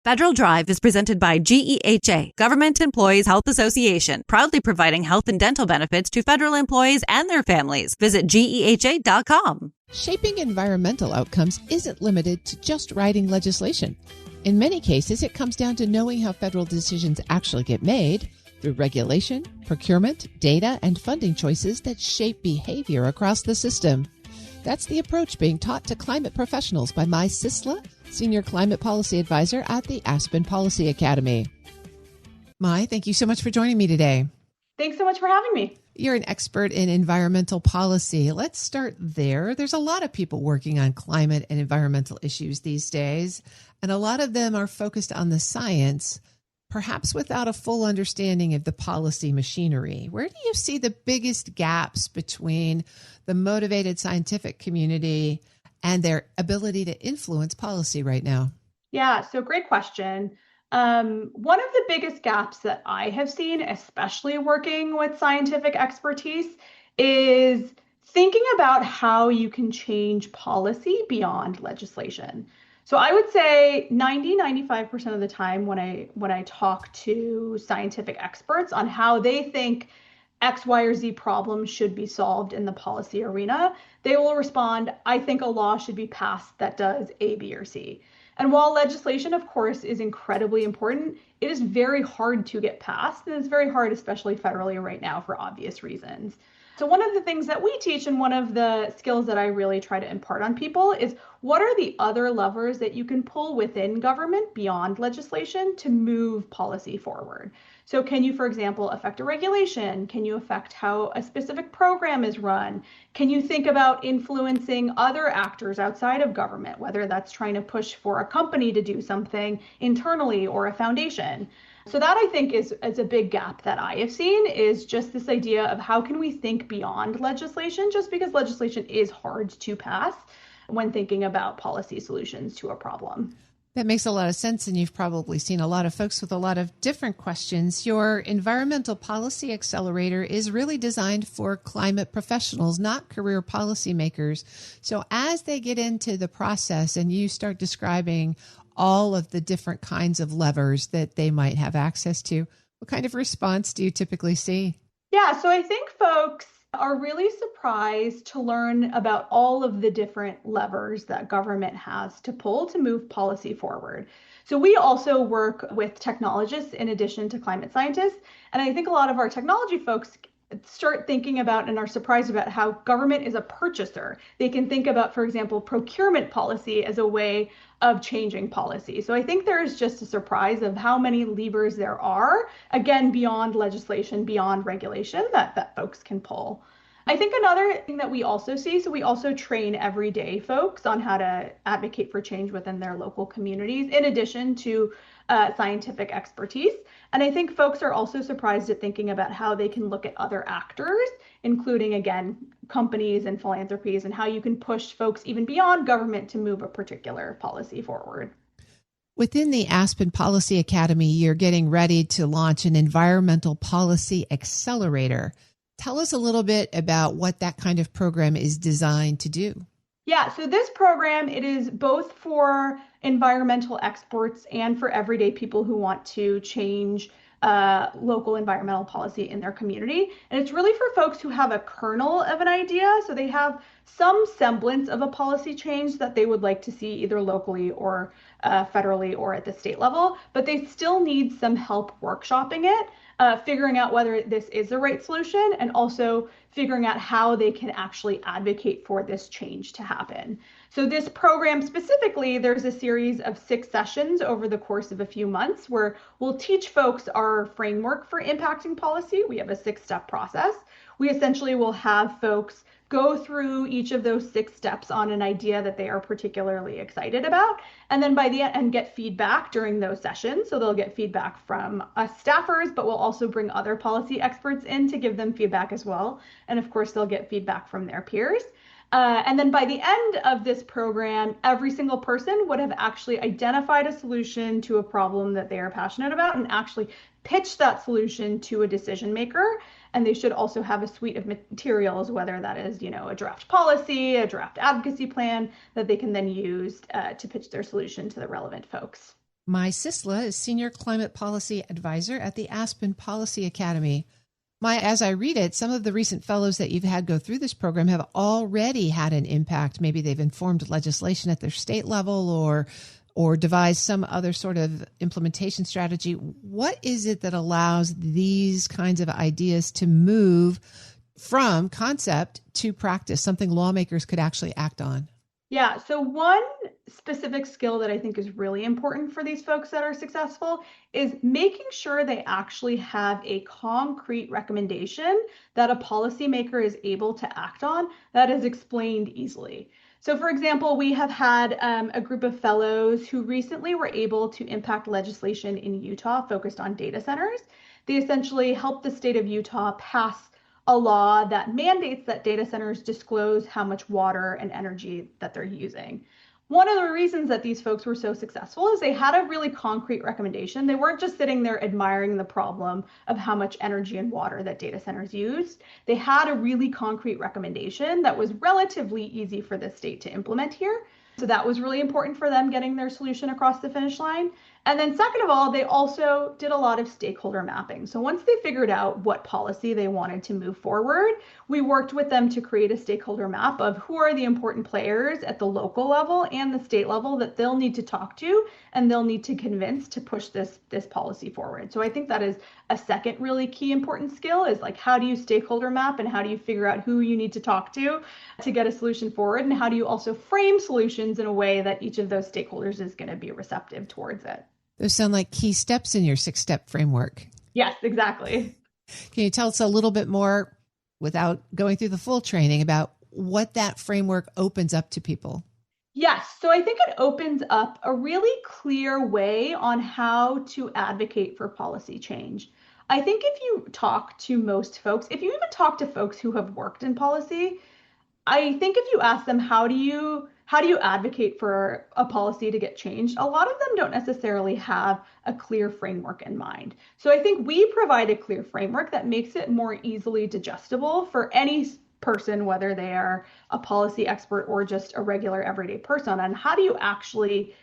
Federal Drive is presented by GEHA, Government Employees Health Association, proudly providing health and dental benefits to federal employees and their families. Visit GEHA.com. Shaping environmental outcomes isn't limited to just writing legislation. In many cases, it comes down to knowing how federal decisions actually get made through regulation, procurement, data, and funding choices that shape behavior across the system. That's the approach being taught to climate professionals by Mai Sistla, Senior Climate Policy Advisor at the Aspen Policy Academy. Mai, thank you so much for joining me today. Thanks so much for having me. You're an expert in environmental policy. Let's start there. There's a lot of people working on climate and environmental issues these days, and a lot of them are focused on the science, perhaps without a full understanding of the policy machinery. Where do you see the biggest gaps between the motivated scientific community and their ability to influence policy right now? Yeah, so great question. One of the biggest gaps that I have seen, especially working with scientific expertise, is thinking about how you can change policy beyond legislation. So I would say 95% of the time when I talk to scientific experts on how they think X, Y, or Z problems should be solved in the policy arena, they will respond, I think a law should be passed that does A, B, or C. And while legislation, of course, is incredibly important, it is very hard to get passed, and it's very hard, especially federally right now, for obvious reasons. So one of the things that we teach, and one of the skills that I really try to impart on people, is what are the other levers that you can pull within government beyond legislation to move policy forward? So can you, for example, affect a regulation? Can you affect how a specific program is run? Can you think about influencing other actors outside of government, whether that's trying to push for a company to do something internally or a foundation? So that, I think, is a big gap that I have seen, is just this idea of how can we think beyond legislation, just because legislation is hard to pass when thinking about policy solutions to a problem. That makes a lot of sense, and you've probably seen a lot of folks with a lot of different questions. Your Environmental Policy Accelerator is really designed for climate professionals, not career policymakers. So as they get into the process and you start describing all of the different kinds of levers that they might have access to, what kind of response do you typically see? Yeah, so I think folks are really surprised to learn about all of the different levers that government has to pull to move policy forward. So we also work with technologists in addition to climate scientists. And I think a lot of our technology folks start thinking about and are surprised about how government is a purchaser. They can think about, for example, procurement policy as a way of changing policy. So I think there is just a surprise of how many levers there are, again, beyond legislation, beyond regulation, that folks can pull. I think another thing that we also see, so we also train everyday folks on how to advocate for change within their local communities, in addition to scientific expertise. And I think folks are also surprised at thinking about how they can look at other actors, including, again, companies and philanthropies, and how you can push folks even beyond government to move a particular policy forward. Within the Aspen Policy Academy, you're getting ready to launch an Environmental Policy Accelerator. Tell us a little bit about what that kind of program is designed to do. Yeah, so this program, it is both for environmental experts and for everyday people who want to change local environmental policy in their community. And it's really for folks who have a kernel of an idea. So they have some semblance of a policy change that they would like to see either locally or federally or at the state level, but they still need some help workshopping it, figuring out whether this is the right solution, and also figuring out how they can actually advocate for this change to happen. So this program specifically, there's a series of 6 sessions over the course of a few months where we'll teach folks our framework for impacting policy. We have a 6-step process. We essentially will have folks go through each of those 6 steps on an idea that they are particularly excited about, and then by the end, and get feedback during those sessions. So they'll get feedback from us staffers, but we'll also bring other policy experts in to give them feedback as well. And of course, they'll get feedback from their peers. And then by the end of this program, every single person would have actually identified a solution to a problem that they are passionate about and actually pitch that solution to a decision maker. And they should also have a suite of materials, whether that is, a draft policy, a draft advocacy plan that they can then use to pitch their solution to the relevant folks. Mai Sistla is Senior Climate Policy Advisor at the Aspen Policy Academy. Mai, as I read it, some of the recent fellows that you've had go through this program have already had an impact. Maybe they've informed legislation at their state level or devised some other sort of implementation strategy. What is it that allows these kinds of ideas to move from concept to practice, something lawmakers could actually act on? Yeah, so one specific skill that I think is really important for these folks that are successful is making sure they actually have a concrete recommendation that a policymaker is able to act on that is explained easily. So for example, we have had a group of fellows who recently were able to impact legislation in Utah focused on data centers. They essentially helped the state of Utah pass a law that mandates that data centers disclose how much water and energy that they're using. One of the reasons that these folks were so successful is they had a really concrete recommendation. They weren't just sitting there admiring the problem of how much energy and water that data centers used. They had a really concrete recommendation that was relatively easy for the state to implement here. So that was really important for them getting their solution across the finish line. And then second of all, they also did a lot of stakeholder mapping. So once they figured out what policy they wanted to move forward, we worked with them to create a stakeholder map of who are the important players at the local level and the state level that they'll need to talk to and they'll need to convince to push this policy forward. So I think that is a second really key important skill is like, how do you stakeholder map and how do you figure out who you need to talk to get a solution forward? And how do you also frame solutions in a way that each of those stakeholders is going to be receptive towards it? Those sound like key steps in your 6-step framework. Yes, exactly. Can you tell us a little bit more, without going through the full training, about what that framework opens up to people? Yes, so I think it opens up a really clear way on how to advocate for policy change. I think if you talk to most folks, if you even talk to folks who have worked in policy, I think if you ask them, how do you advocate for a policy to get changed? A lot of them don't necessarily have a clear framework in mind. So I think we provide a clear framework that makes it more easily digestible for any person, whether they are a policy expert or just a regular everyday person. And how do you actually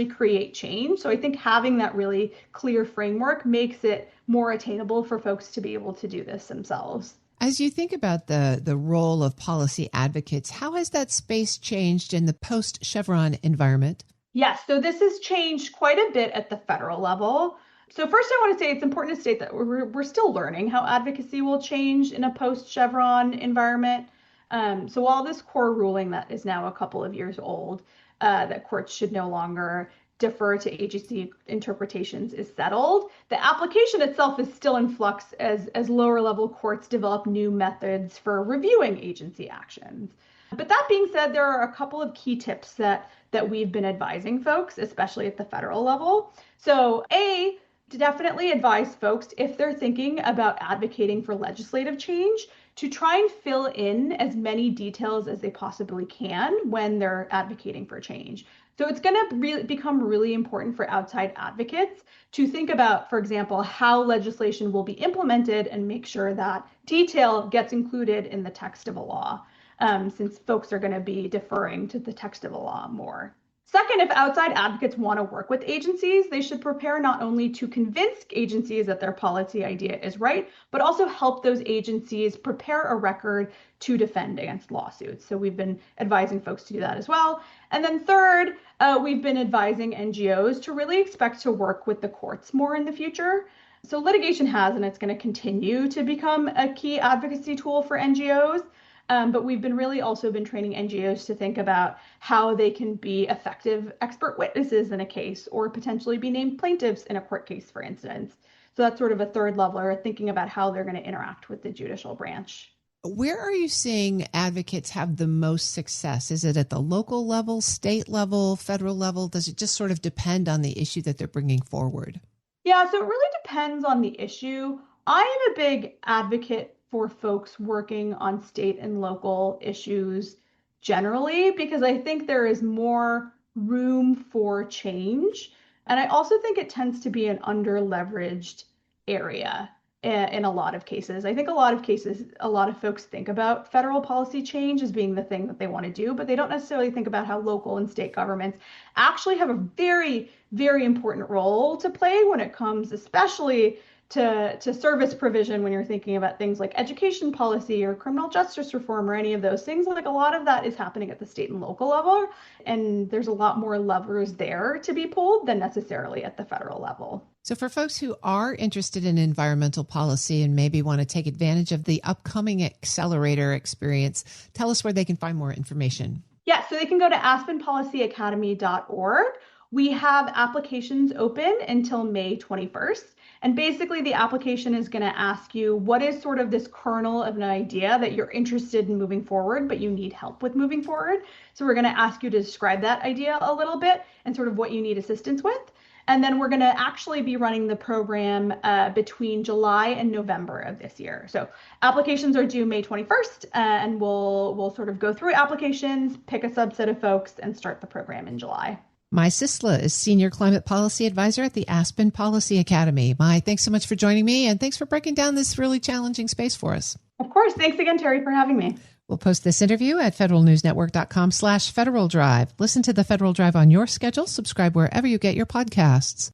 create change? So I think having that really clear framework makes it more attainable for folks to be able to do this themselves. As you think about the role of policy advocates, how has that space changed in the post-Chevron environment? Yes, so this has changed quite a bit at the federal level. So first, I want to say it's important to state that we're still learning how advocacy will change in a post-Chevron environment. So while this core ruling that is now a couple of years old, that courts should no longer defer to agency interpretations is settled, the application itself is still in flux as lower level courts develop new methods for reviewing agency actions. But that being said, there are a couple of key tips that we've been advising folks, especially at the federal level. So to definitely advise folks, if they're thinking about advocating for legislative change, to try and fill in as many details as they possibly can when they're advocating for change. So it's going to become really important for outside advocates to think about, for example, how legislation will be implemented and make sure that detail gets included in the text of a law, since folks are going to be deferring to the text of a law more. Second, if outside advocates want to work with agencies, they should prepare not only to convince agencies that their policy idea is right, but also help those agencies prepare a record to defend against lawsuits. So we've been advising folks to do that as well. And then third, we've been advising NGOs to really expect to work with the courts more in the future. So litigation has, and it's going to continue to become a key advocacy tool for NGOs. But we've also been training NGOs to think about how they can be effective expert witnesses in a case or potentially be named plaintiffs in a court case, for instance. So that's sort of a third level, or thinking about how they're going to interact with the judicial branch. Where are you seeing advocates have the most success? Is it at the local level, state level, federal level? Does it just sort of depend on the issue that they're bringing forward? Yeah, so it really depends on the issue. I am a big advocate for folks working on state and local issues generally, because I think there is more room for change. And I also think it tends to be an under-leveraged area. in a lot of cases. I think a lot of folks think about federal policy change as being the thing that they want to do, but they don't necessarily think about how local and state governments actually have a very, very important role to play when it comes, especially to service provision, when you're thinking about things like education policy or criminal justice reform or any of those things. Like, a lot of that is happening at the state and local level, and there's a lot more levers there to be pulled than necessarily at the federal level. So for folks who are interested in environmental policy and maybe want to take advantage of the upcoming accelerator experience, tell us where they can find more information. Yeah, so they can go to aspenpolicyacademy.org. We have applications open until May 21st. And basically, the application is going to ask you what is sort of this kernel of an idea that you're interested in moving forward, but you need help with moving forward. So we're going to ask you to describe that idea a little bit and sort of what you need assistance with. And then we're going to actually be running the program between July and November of this year. So applications are due May 21st, and we'll sort of go through applications, pick a subset of folks, and start the program in July. Mai Sistla is Senior Climate Policy Advisor at the Aspen Policy Academy. Mai, thanks so much for joining me, and thanks for breaking down this really challenging space for us. Of course. Thanks again, Terry, for having me. We'll post this interview at federalnewsnetwork.com/Federal Drive. Listen to the Federal Drive on your schedule. Subscribe wherever you get your podcasts.